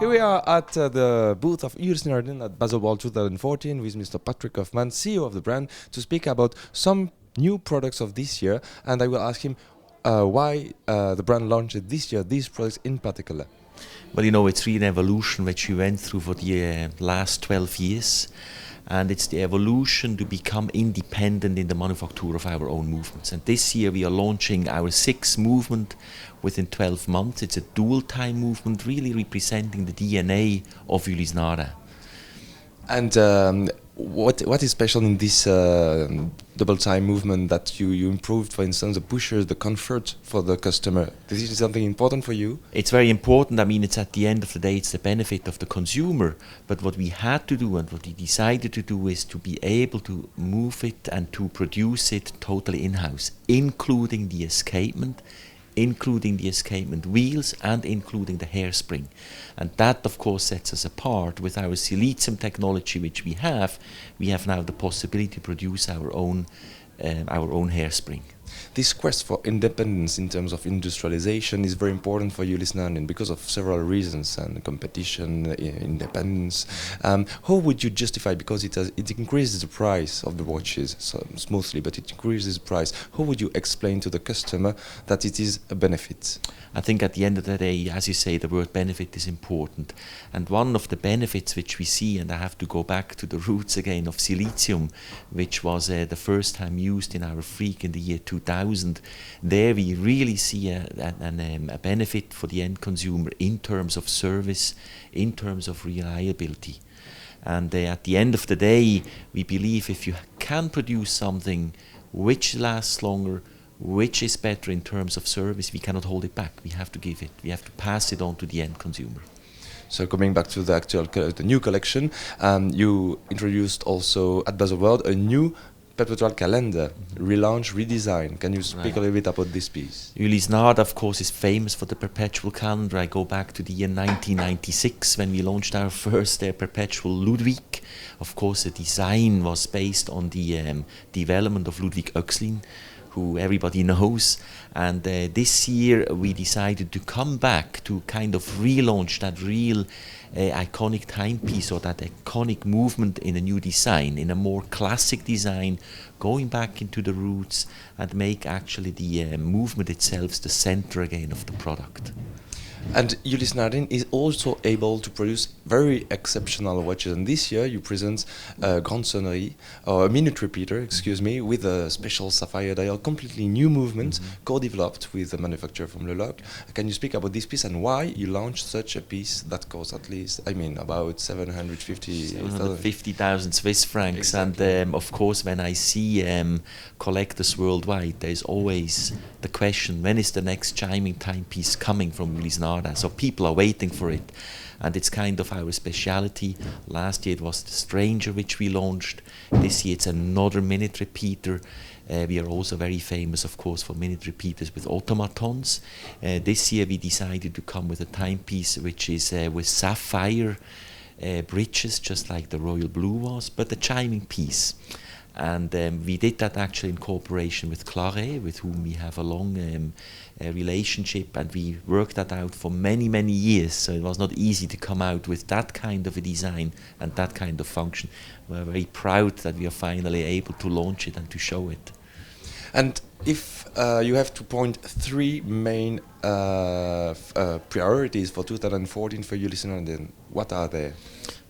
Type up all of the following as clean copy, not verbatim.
Here we are at the booth of Ulysse Nardin at Baselworld 2014 with Mr. Patrik Hoffmann, CEO of the brand, to speak about some new products of this year. And I will ask him why the brand launched this year, these products in particular. Well, you know, it's really an evolution which we went through for the last 12 years. And it's the evolution to become independent in the manufacture of our own movements. And this year we are launching our 6th movement within 12 months. It's a dual time movement, really representing the DNA of Ulysse Nardin. And what is special in this double time movement that you improved, for instance, the pushers, the comfort for the customer? This is something important for you? It's very important. I mean, it's at the end of the day, it's the benefit of the consumer. But what we had to do and what we decided to do is to be able to move it and to produce it totally in-house, including the escapement, including the escapement wheels and including the hairspring. And that of course sets us apart. With our silicium technology which we have now the possibility to produce our own hairspring. This quest for independence in terms of industrialization is very important for Ulysse Nardin because of several reasons, and competition, independence. How would you justify, because it increases the price of the watches so smoothly, but it increases the price. How would you explain to the customer that it is a benefit? I think at the end of the day, as you say, the word benefit is important. And one of the benefits which we see, and I have to go back to the roots again of silicium, which was the first time used in our Freak in the year 2000, there we really see a benefit for the end consumer in terms of service, in terms of reliability. And at the end of the day, we believe if you can produce something which lasts longer, which is better in terms of service, we cannot hold it back. We have to give it. We have to pass it on to the end consumer. So coming back to the new collection, you introduced also at Baselworld a new perpetual calendar, relaunch, redesign. Can you speak a little bit about this piece? Ulysse Nardin, of course, is famous for the perpetual calendar. I go back to the year 1996 when we launched our first perpetual Ludwig. Of course, the design was based on the development of Ludwig, who everybody knows. And this year we decided to come back to kind of relaunch that real iconic timepiece, or that iconic movement, in a new design, in a more classic design, going back into the roots and make actually the movement itself the center again of the product. And Ulysse Nardin is also able to produce very exceptional watches. And this year you present a Grande Sonnerie, or a minute repeater, excuse me, with a special sapphire dial, completely new movement, co-developed with the manufacturer from Ludwig. Can you speak about this piece and why you launched such a piece that costs at least, I mean, about 750,000 Swiss francs? Exactly. And of course, when I see collectors worldwide, there's always the question, when is the next chiming timepiece coming from Ulysse Nardin? So people are waiting for it, and it's kind of our speciality. Last year it was the Stranger which we launched. This year it's another minute repeater. We are also very famous, of course, for minute repeaters with automatons. This year we decided to come with a timepiece which is with sapphire bridges, just like the Royal Blue was, but a chiming piece. And we did that actually in cooperation with Claret, with whom we have a long relationship, and we worked that out for many, many years. So it was not easy to come out with that kind of a design and that kind of function. We're very proud that we are finally able to launch it and to show it. And if you have to point 3 main priorities for 2014 for Ulysse Nardin, what are they?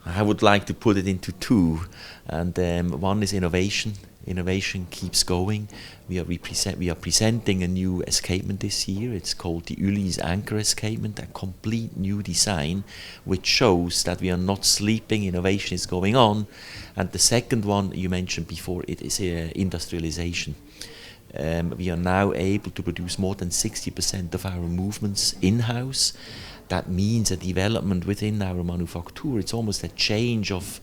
I would like to put it into 2, and one is innovation. Innovation keeps going. We are presenting a new escapement this year. It's called the Ulysse Anchor Escapement, a complete new design which shows that we are not sleeping. Innovation is going on. And the second one you mentioned before, it is industrialization. We are now able to produce more than 60% of our movements in-house. That means a development within our manufacture. It's almost a change of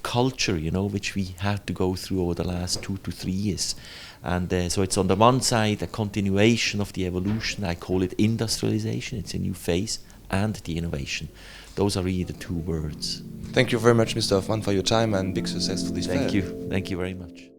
culture, you know, which we had to go through over the last 2 to 3 years. And so it's on the one side a continuation of the evolution. I call it industrialization. It's a new phase, and the innovation. Those are really the 2 words. Thank you very much, Mr. Hoffmann, for your time, and big success to this fair. Thank you. Thank you very much.